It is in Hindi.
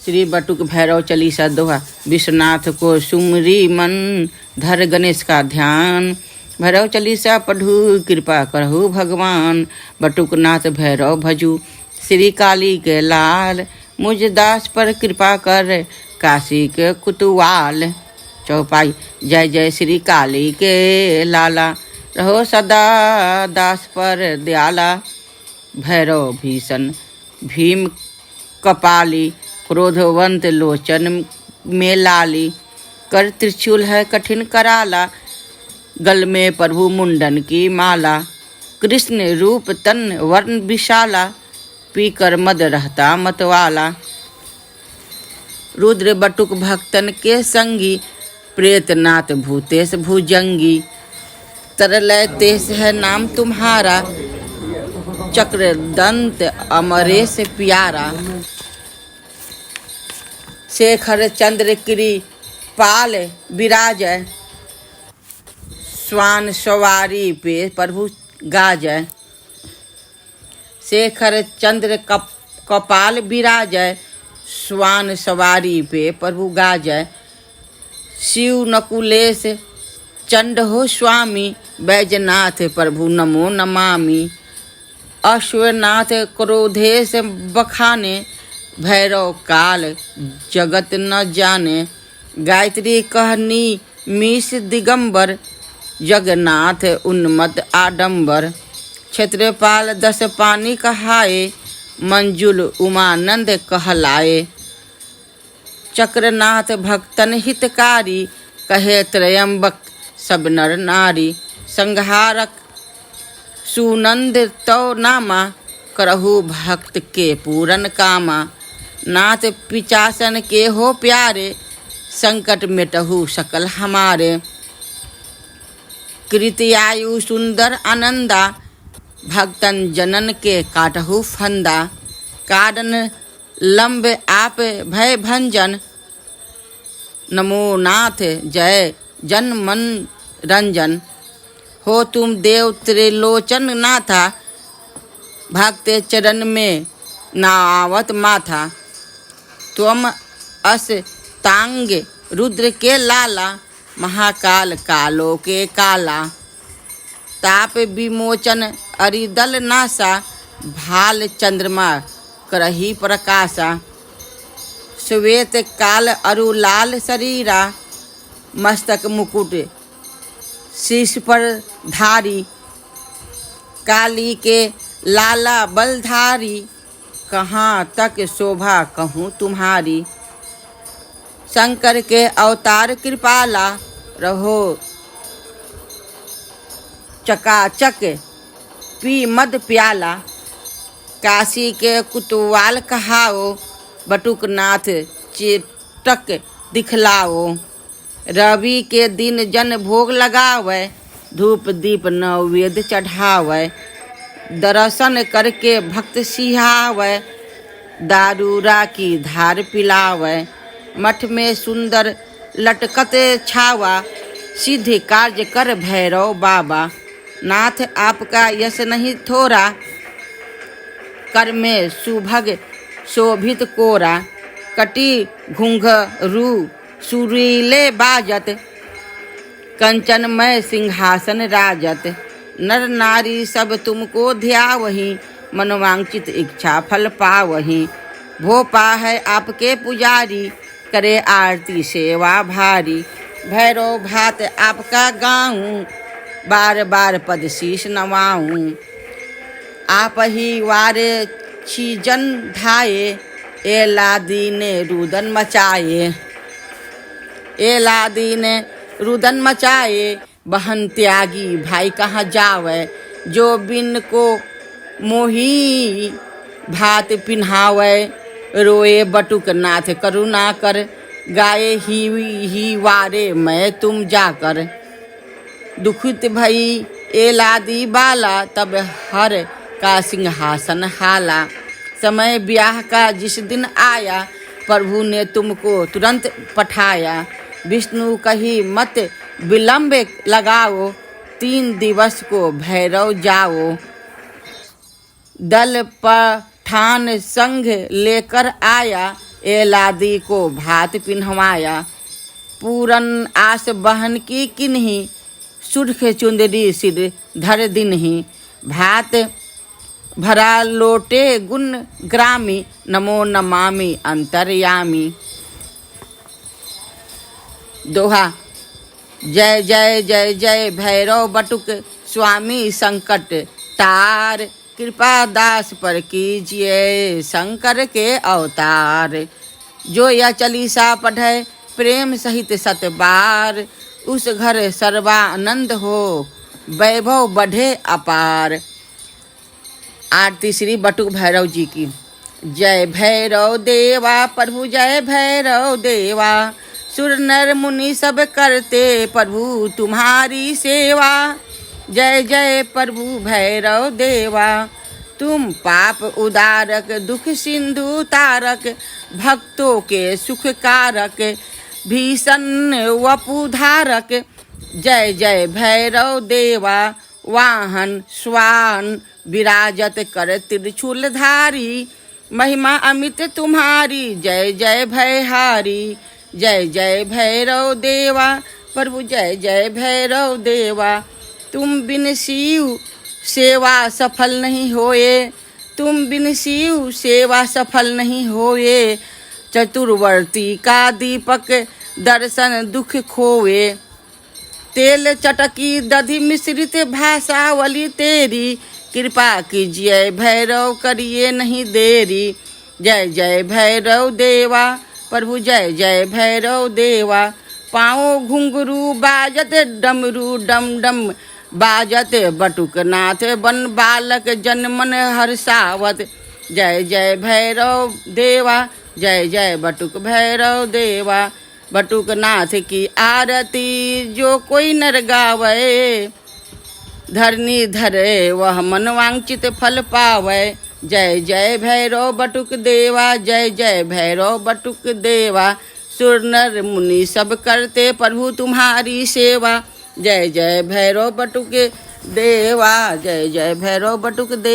श्री बटुक भैरव चालीसा दोहा। विश्वनाथ को सुमरी मन, धर गणेश का ध्यान। भैरव चालीसा पढ़ू, कृपा करहु भगवान। बटुक नाथ भैरव भजू, श्री काली के लाल। मुझ दास पर कृपा कर, काशी के कुतुवाल। चौपाई। जय जय श्री काली के लाला, रहो सदा दास पर दयाला। भैरव भीषण भीम कपाली, क्रोधवंत लोचन में लाली। कर त्रिशूल है कठिन कराला, गल में प्रभु मुंडन की माला। कृष्ण रूप तन वर्ण विशाला, पीकर मद रहता मतवाला। रुद्र बटुक भक्तन के संगी, प्रेतनाथ भूतेश भुजंगी। तरलय तेस है नाम तुम्हारा, चक्र दंत अमरेश प्यारा। शेखर चंद्र किरी पाल विराजय, स्वान सवारी पे प्रभु गाजय। शेखर चंद्र कपाल विराजय, स्वान सवारी पे प्रभु गाजय। शिव नकुलेश चंड हो स्वामी, बैजनाथ प्रभु नमो नमामि। अश्वनाथ क्रोधेश बखाने, भैरव काल जगत न जाने। गायत्री कहनी मीश दिगंबर, जगन्नाथ उन्मत आडंबर। क्षेत्रपाल दस पानी कहाए, मंजुल उमानंद कहलाए। चक्रनाथ भक्तन हितकारी, कहे त्रयंबक सब नर नारी। संहारक सुनंद तो नामा, करहु भक्त के पूरन कामा। नाथ पिचासन के हो प्यारे, संकट मिटहु सकल हमारे। कृतयायु सुंदर आनंदा, भक्तन जनन के काटहु फंदा। कारण लंब आप भय भंजन, नमो नाथ जय जन मन रंजन। हो तुम देव त्रिलोचन नाथा, भक्त चरण में नावत माथा। तुम अस तांग रुद्र के लाला, महाकाल कालो के काला। ताप विमोचन अरिदल नासा, भाल चंद्रमा करही प्रकाशा। श्वेत काल अरु लाल शरीरा, मस्तक मुकुट शीश पर धारी। काली के लाला बलधारी, कहाँ तक शोभा कहूँ तुम्हारी। शंकर के अवतार कृपाला, रहो चकाचक पी मद प्याला। काशी के कुतुवाल कहाओ, बटुकनाथ चेटक दिखलाओ। रवि के दिन जन भोग लगावे, धूप दीप नैवेद्य चढ़ावे। दर्शन करके भक्त सिहावे, दारूरा की धार पिलावे। मठ में सुंदर लटकत छावा, सिद्ध कार्य कर भैरव बाबा। नाथ आपका यश नहीं थोड़ा, कर में सुभग शोभित कोरा। कटी घुंघरू सुरीले बाजत, कंचनमय सिंहासन राजत। नर नारी सब तुमको ध्यावहीं, मनोवांछित इच्छा फल पावहीं। भोपा है आपके पुजारी, करे आरती सेवा भारी। भैरव भात आपका गाऊं, बार बार पद शीश नवाऊं। आप ही वारे छीजन धाये, ए लादी ने रुदन मचाए। ए लादी ने रुदन मचाए, बहन त्यागी भाई कहाँ जावे। जो बिन को मोही भात पिन्हावे, रोए बटुक नाथ करुणा कर। गाए ही वारे मैं तुम जाकर। दुखित भई ए लादी बाला, तब हर का सिंहासन हाला। समय ब्याह का जिस दिन आया, प्रभु ने तुमको तुरंत पठाया। विष्णु कही मत विलंब लगाओ, 3 दिवस को भैरव जाओ। दल पठान संग लेकर आया, ए लादी को भात पिन्हवाया। पूरन आस बहन की किन्ही, सुर्ख चुंदरी सिर धर दिनहि। भात भरा लोटे गुण ग्रामी, नमो नमामि अंतर्यामी। दोहा। जय जय जय जय भैरव बटुक स्वामी संकट तार। कृपा दास पर कीजिए शंकर के अवतार। जो यह चालीसा पढ़े प्रेम सहित 7 बार, उस घर सर्वानंद हो वैभव बढ़े अपार। आरती श्री बटुक भैरव जी की। जय भैरव देवा प्रभु जय भैरव देवा। सुर नर मुनि सब करते प्रभु तुम्हारी सेवा। जय जय प्रभु भैरव देवा। तुम पाप उदारक दुख सिंधु तारक, भक्तों के सुख कारक भीषण वपुधारक। जय जय भैरव देवा। वाहन स्वान विराजत कर त्रिशूलधारी, महिमा अमित तुम्हारी जय जय भयहारी। जय जय भैरव देवा प्रभु जय जय भैरव देवा। तुम बिन शिव सेवा सफल नहीं होए, तुम बिन शिव सेवा सफल नहीं होए। चतुर्वर्ती का दीपक दर्शन दुख खोए। तेल चटकी दधि मिश्रित भाषावली तेरी, कृपा कीजिए भैरव करिए नहीं देरी। जय जय भैरव देवा प्रभु जय जय भैरव देवा। पाँव घुंघरू बाजत डमरू डम डम, बाजत बटुक नाथ बन बालक जनमन हर्षावत। जय जय भैरव देवा जय जय बटुक भैरव देवा। बटुक नाथ की आरती जो कोई नर गावे, धरनी धरे वह मनवांचित फल पावे। जय जय भैरव बटुक देवा जय जय भैरव बटुक देवा। सुर नर मुनि सब करते प्रभु तुम्हारी सेवा। जय जय भैरव बटुक देवा जय जय भैरव बटुक देवा।